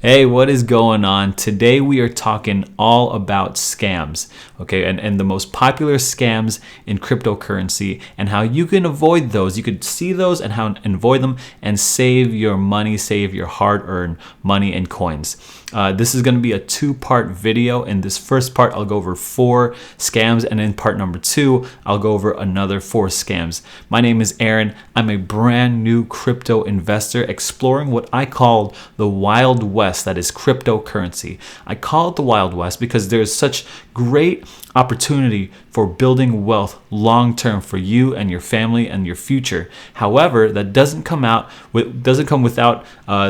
Hey, what is going on? Today we are talking all about scams, okay, and the most popular scams in cryptocurrency and how you can avoid those. You could see those and how to avoid them and save your money, save your hard-earned money and coins. This is going to be a two-part video. In this first part, I'll go over 4 scams, and in part number 2, I'll go over another 4 scams. My name is Aaron. I'm a brand new crypto investor exploring what I call the Wild West. That is cryptocurrency. I call it the Wild West because there's such great opportunity for building wealth long term for you and your family and your future. However, that doesn't come without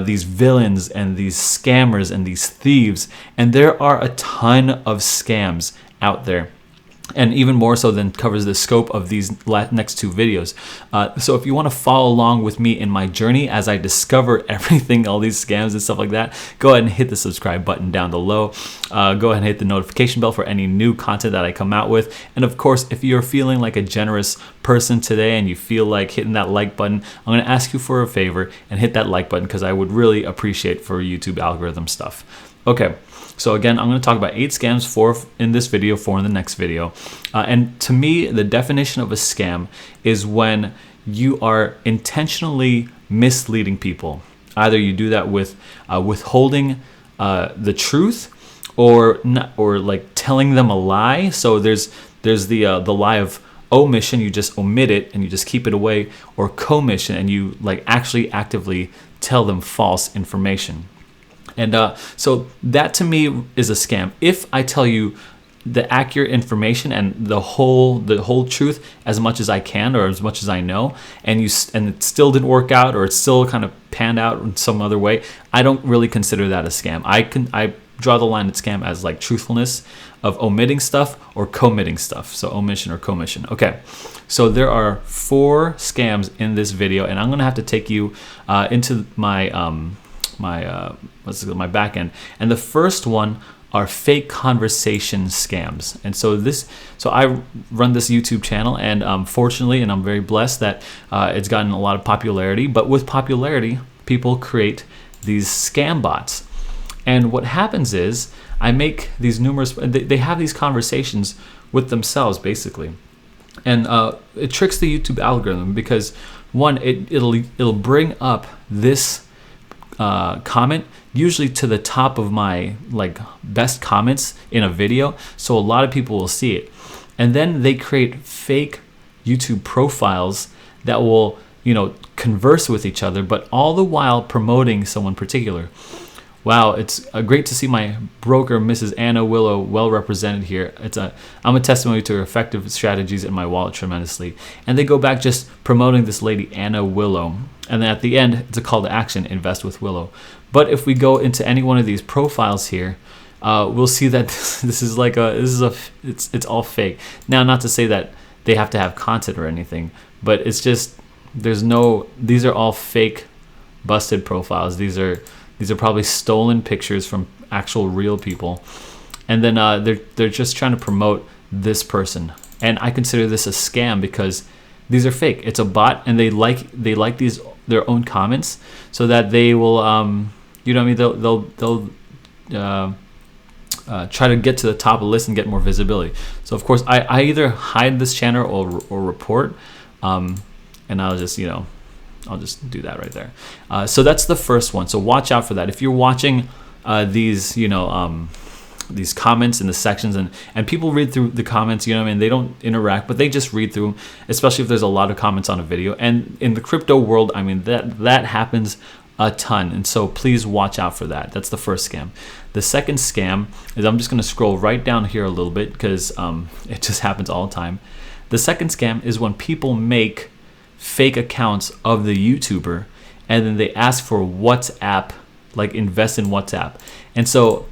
these villains and these scammers and these thieves. And there are a ton of scams out there, and even more so than covers the scope of these next 2 videos. So if you want to follow along with me in my journey as I discover everything, all these scams and stuff like that, go ahead and hit the subscribe button down below. Go ahead and hit the notification bell for any new content that I come out with. And of course, if you're feeling like a generous person today and you feel like hitting that like button, I'm going to ask you for a favor and hit that like button because I would really appreciate for YouTube algorithm stuff. Okay. So again, I'm going to talk about 8 scams, 4 in this video, 4 in the next video. And to me, the definition of a scam is when you are intentionally misleading people. Either you do that with withholding the truth, or like telling them a lie. So there's the lie of omission, you just omit it and you just keep it away, or commission, and you like actually actively tell them false information. And so that to me is a scam. If I tell you the accurate information and the whole truth as much as I can or as much as I know, and it still didn't work out, or it still kind of panned out in some other way, I don't really consider that a scam. I draw the line at scam as like truthfulness of omitting stuff or committing stuff. So omission or commission. Okay. So there are 4 scams in this video, and I'm gonna have to take you into my my back end. And the first one are fake conversation scams. And so I run this YouTube channel, and fortunately, and I'm very blessed that it's gotten a lot of popularity. But with popularity, people create these scam bots. And what happens is I make these they have these conversations with themselves basically. And it tricks the YouTube algorithm because one, it'll bring up this comment usually to the top of my like best comments in a video, so a lot of people will see it, and then they create fake YouTube profiles that will converse with each other, but all the while promoting someone particular. Wow, it's great to see my broker, Mrs. Anna Willow, well represented here. I'm a testimony to her effective strategies in my wallet tremendously. And they go back just promoting this lady, Anna Willow. And then at the end, it's a call to action, invest with Willow. But if we go into any one of these profiles here, we'll see that it's all fake. Now, not to say that they have to have content or anything, but it's just, these are all fake, busted profiles. These are probably stolen pictures from actual real people, and then they're just trying to promote this person. And I consider this a scam because these are fake. It's a bot, and they like their own comments so that they will they'll try to get to the top of the list and get more visibility. So of course I either hide this channel or report, and I'll just do that right there. So that's the first one. So watch out for that. If you're watching these comments in the sections, and people read through the comments, they don't interact, but they just read through them, especially if there's a lot of comments on a video. And in the crypto world, that happens a ton. And so please watch out for that. That's the first scam. The second scam is, I'm just going to scroll right down here a little bit because it just happens all the time. The second scam is when people make fake accounts of the YouTuber, and then they ask for WhatsApp, like invest in WhatsApp. And so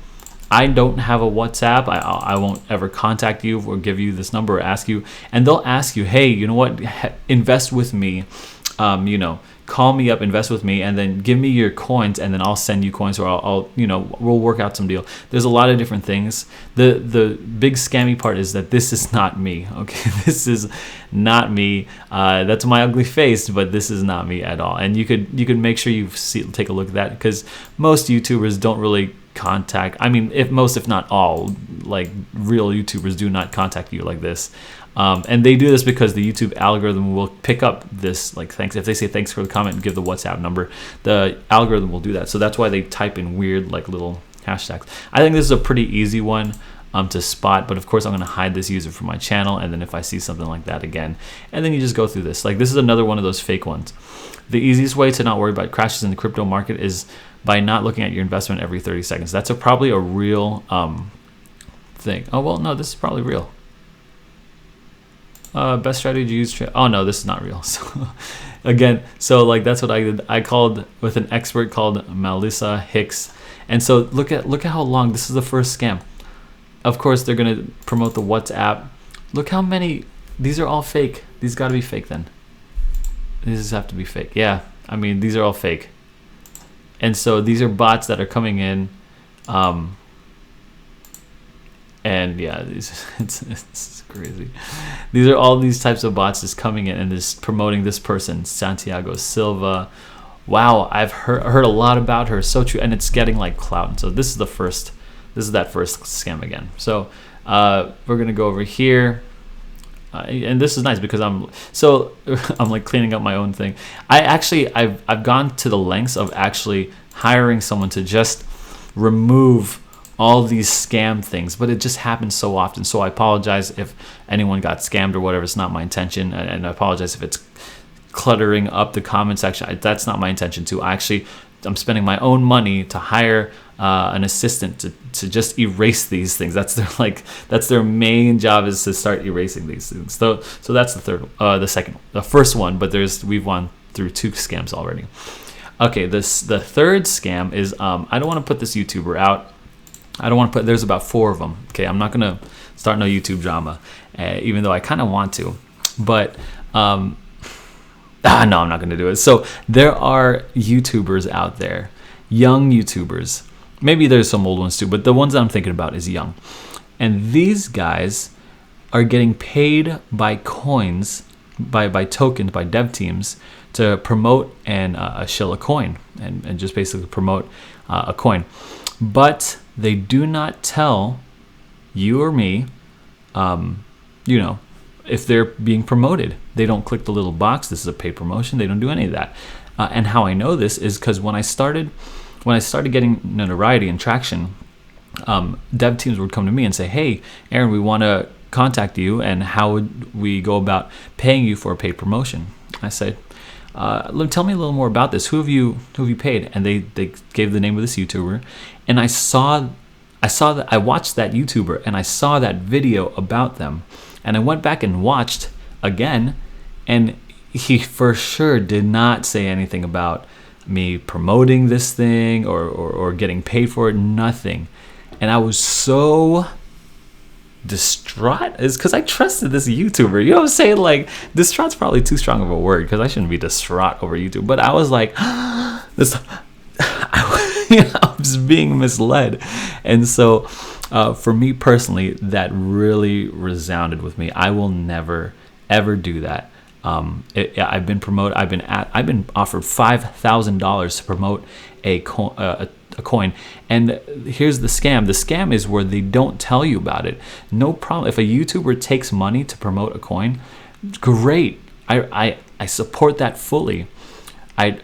I don't have a WhatsApp. I won't ever contact you or give you this number or ask you. And they'll ask you, hey, you know what? Invest with me. call me up, invest with me, and then give me your coins, and then I'll send you coins, or I'll we'll work out some deal. There's a lot of different things. The big scammy part is that this is not me. Okay, this is not me. That's my ugly face, but this is not me at all. And you could make sure you take a look at that, because most YouTubers don't really contact. I mean, if not all, like real YouTubers do not contact you like this. And they do this because the YouTube algorithm will pick up this, like, thanks. If they say thanks for the comment and give the WhatsApp number, the algorithm will do that. So that's why they type in weird, like, little hashtags. I think this is a pretty easy one to spot, but of course I'm going to hide this user from my channel, and then if I see something like that again, and then you just go through this. Like, this is another one of those fake ones. The easiest way to not worry about crashes in the crypto market is by not looking at your investment every 30 seconds. That's probably a real thing. Oh, well, no, this is probably real. Best strategy to use. Oh no, this is not real. So again, so like that's what I did. I called with an expert called Melissa Hicks, and so look at how long. This is the first scam. Of course, they're gonna promote the WhatsApp. Look how many. These are all fake. These got to be fake then. These have to be fake. Yeah, I mean these are all fake. And so these are bots that are coming in. And yeah, it's crazy. These are all these types of bots just coming in and just promoting this person, Santiago Silva. Wow, I've heard a lot about her. So true, and it's getting like clout. So this is that first scam again. So we're gonna go over here, and this is nice because I'm like cleaning up my own thing. I've gone to the lengths of actually hiring someone to just remove all these scam things, but it just happens so often. So I apologize if anyone got scammed or whatever. It's not my intention, and I apologize if it's cluttering up the comment section. That's not my intention too. I'm spending my own money to hire an assistant to just erase these things. That's their main job, is to start erasing these things. So that's the first one, but we've gone through 2 scams already. Okay, the third scam is I don't want to put this YouTuber out. There's about 4 of them. Okay, I'm not gonna start no YouTube drama, even though I kind of want to, but no, I'm not gonna do it. So there are YouTubers out there, young YouTubers. Maybe there's some old ones too, but the ones that I'm thinking about is young, and these guys are getting paid by coins, by tokens, by dev teams to promote and shill a coin and just basically promote a coin, but they do not tell you or me, if they're being promoted. They don't click the little box, this is a paid promotion. They don't do any of that. And how I know this is because when I started getting notoriety and traction, dev teams would come to me and say, "Hey, Aaron, we want to contact you, and how would we go about paying you for a paid promotion?" I said, "Tell me a little more about this. Who have you paid?" And they gave the name of this YouTuber, and I watched that YouTuber, and I saw that video about them, and I went back and watched again, and he for sure did not say anything about me promoting this thing or getting paid for it. Nothing. And I was so distraught. Is because I trusted this YouTuber. You know what I'm saying? Like, distraught's probably too strong of a word, because I shouldn't be distraught over YouTube, but I was like, this I was being misled. And so for me personally, that really resounded with me. I will never ever do that. I've been promoted. I've been offered $5,000 to promote a coin, and here's the scam. The scam is where they don't tell you about it. No problem. If a YouTuber takes money to promote a coin, great. I support that fully.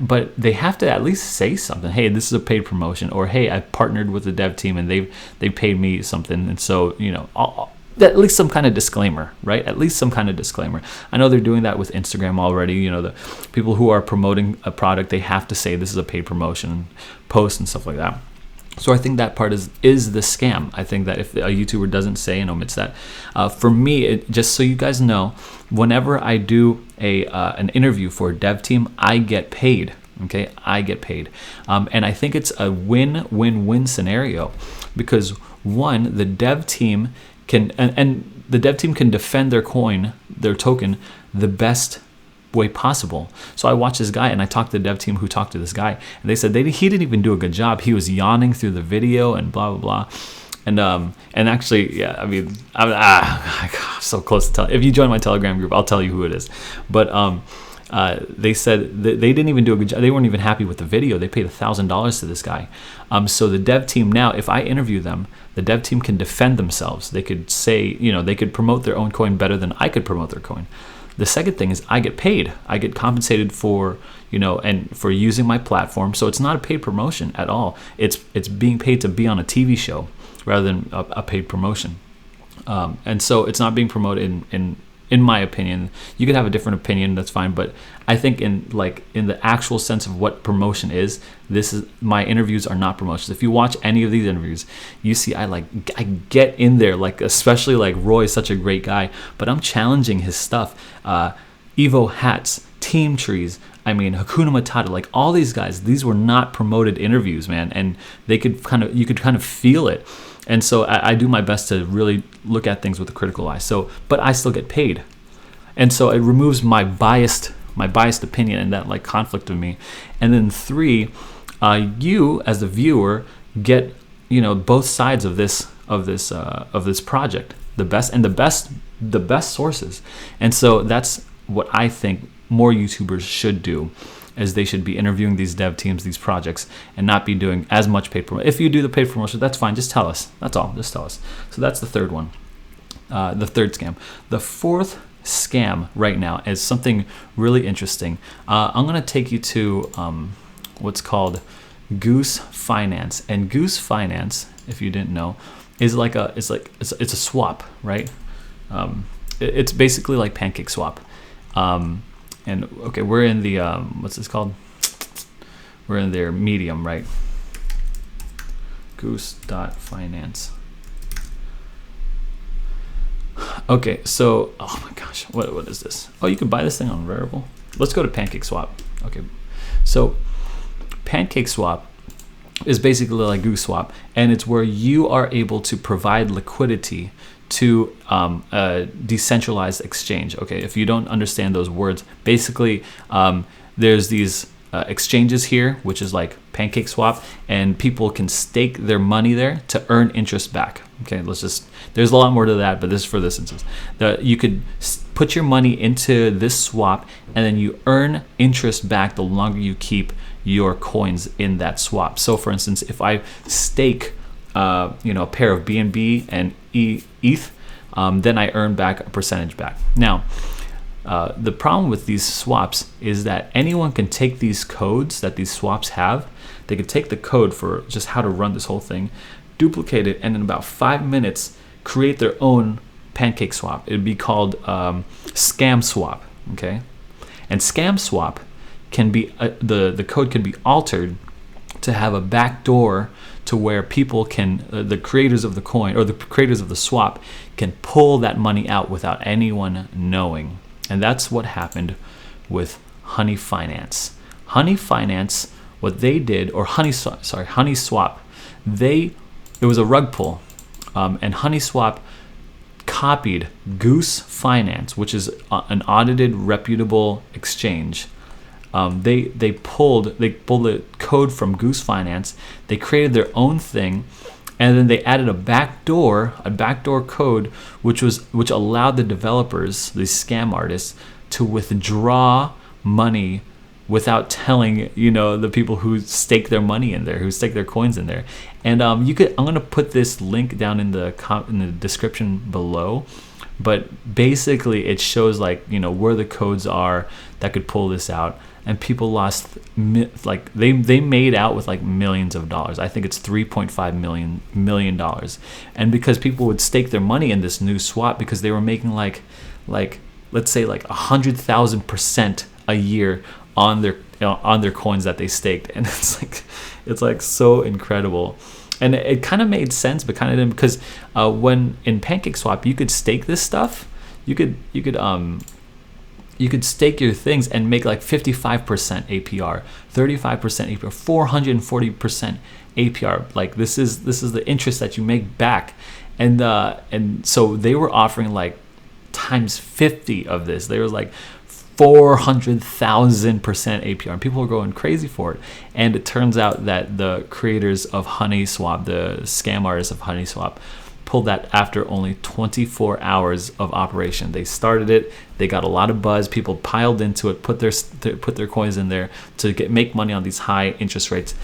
But they have to at least say something. Hey, this is a paid promotion, or hey, I partnered with the dev team and they paid me something, and so at least some kind of disclaimer, right? At least some kind of disclaimer. I know they're doing that with Instagram already. The people who are promoting a product, they have to say this is a paid promotion, post and stuff like that. So I think that part is the scam. I think that if a YouTuber doesn't say and omits that, for me, just so you guys know, whenever I do an interview for a dev team, I get paid. Okay, I get paid, and I think it's a win-win-win scenario, because one, the dev team can and the dev team can defend their token the best way possible. So I watched this guy, and I talked to the dev team who talked to this guy, and they said he didn't even do a good job. He was yawning through the video and blah blah blah. And actually, yeah, I mean, I'm so close to tell. If you join my Telegram group, I'll tell you who it is. But they said that they didn't even do a good job. They weren't even happy with the video. They paid $1,000 to this guy. So the dev team now, if I interview them, the dev team can defend themselves. They could say, they could promote their own coin better than I could promote their coin. The second thing is I get paid. I get compensated for, and for using my platform. So it's not a paid promotion at all. It's being paid to be on a TV show rather than a paid promotion. And so it's not being promoted in my opinion. You could have a different opinion, that's fine, but I think in the actual sense of what promotion is, my interviews are not promotions. If you watch any of these interviews, you see I get in there, especially Roy is such a great guy, but I'm challenging his stuff. Evo hats, team trees, Hakuna Matata, all these guys, these were not promoted interviews, man, and you could kind of feel it. And so I do my best to really look at things with a critical eye. But I still get paid, and so it removes my biased opinion and that conflict of me. And then 3, you as the viewer get both sides of this project, the best sources. And so that's what I think more YouTubers should do. As they should be interviewing these dev teams, these projects, and not be doing as much paid promotion. If you do the paid promotion, that's fine. Just tell us. That's all. Just tell us. So that's the third one, the third scam. The fourth scam right now is something really interesting. I'm going to take you to what's called Goose Finance. And Goose Finance, if you didn't know, is it's a swap, right? It's basically like Pancake Swap. And okay, we're in the what's this called? We're in their Medium, right? Goose.finance. Okay, so oh my gosh, what is this? Oh, you can buy this thing on Rarible. Let's go to Pancake Swap. Okay, so Pancake Swap is basically like Goose Swap, and it's where you are able to provide liquidity to a decentralized exchange. Okay, if you don't understand those words, basically there's these exchanges here, which is like Pancake Swap, and people can stake their money there to earn interest back. Okay, there's a lot more to that, but this is for this instance. You could put your money into this swap, and then you earn interest back the longer you keep your coins in that swap. So for instance, if I stake a pair of BNB and ETH, then I earn back a percentage back. Now, the problem with these swaps is that anyone can take these codes that these swaps have. They could take the code for just how to run this whole thing, duplicate it, and in about 5 minutes create their own Pancake Swap. It'd be called Scam Swap. Okay, and Scam Swap can be the code can be altered to have a backdoor to where people can, the creators of the coin or the creators of the swap can pull that money out without anyone knowing. And that's what happened with Honey Finance. Honey Finance, what they did, or Honey Swap, it was a rug pull. And Honey Swap copied Goose Finance, which is an audited, reputable exchange. They pulled the code from Goose Finance. They created their own thing, and then they added a backdoor code, which allowed the developers, these scam artists, to withdraw money without telling the people who stake their money in there, who stake their coins in there. And I'm gonna put this link down in the description below. But basically, it shows where the codes are that could pull this out. And people lost they made out with millions of dollars. I think it's $3.5 million. And because people would stake their money in this new swap because they were making let's say 100,000% a year on their coins that they staked, and it's so incredible. And it kind of made sense, but kind of didn't, because when in Pancake Swap you could stake this stuff, you could stake your things and make 55% APR, 35% APR, 440% APR. This is the interest that you make back, and so they were offering times 50 of this. They were 400,000% APR, and people are going crazy for it. And it turns out that the creators of HoneySwap, the scam artists of HoneySwap, pulled that after only 24 hours of operation. They started it, they got a lot of buzz, people piled into it, put their coins in there to make money on these high interest rates,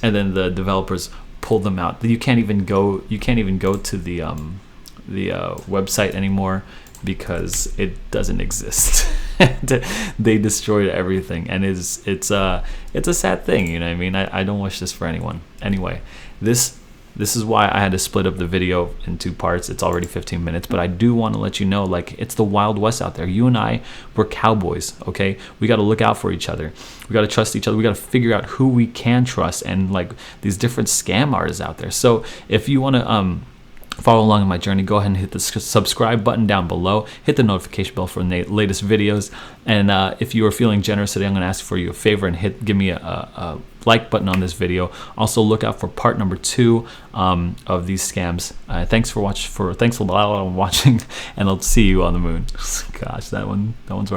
and then the developers pulled them out. You can't even go to the website anymore because it doesn't exist. They destroyed everything, and it's a sad thing, you know what I mean? I don't wish this for anyone. Anyway, this is why I had to split up the video in 2 parts. It's already 15 minutes, but I do want to let you know, like, it's the Wild West out there. You and I, we're cowboys, okay? We got to look out for each other. We got to trust each other. We got to figure out who we can trust, and like these different scam artists out there. So if you want to follow along in my journey, go ahead and hit the subscribe button down below. Hit the notification bell for the latest videos. And if you are feeling generous today, I'm going to ask for you a favor and give me a like button on this video. Also, look out for part number 2 of these scams. Thanks a lot for watching, and I'll see you on the moon. Gosh, that one's rough.